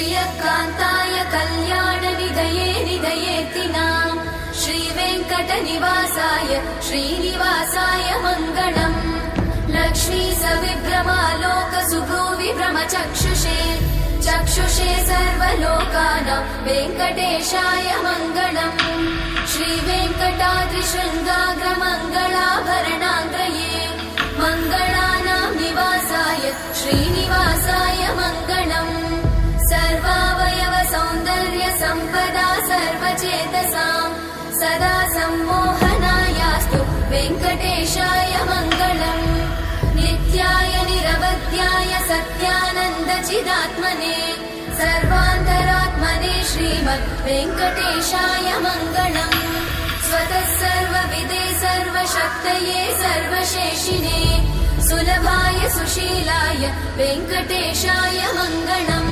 श्रियकान्ताय कल्याणनिधये निधयेतिनाम् श्रीवेङ्कटनिवासाय श्रीनिवासाय मङ्गलम् लक्ष्मी सविभ्रमालोकसुभ्रूविभ्रमचक्षुषे चक्षुषे सर्वलोकानां वेङ्कटेशाय मङ्गलम् श्रीवेङ्कटाद्रिशृङ्गाग्रमङ्गलाभरणाङ्गये मङ्गलानां निवासाय श्रीनिवासाय मङ्गलम् सर्वावयव सौन्दर्य सम्पदा सर्वचेतसां सदा सम्मोहनायास्तु वेङ्कटेशाय मङ्गलम् नित्याय निरवध्याय सत्यानन्दचिदात्मने सर्वान्तरात्मने श्रीमद् वेङ्कटेशाय मङ्गलम् स्वतः सर्वविदे सर्वशक्तये सर्वशेषिणे सुलभाय सुशीलाय वेङ्कटेशाय मङ्गलम्।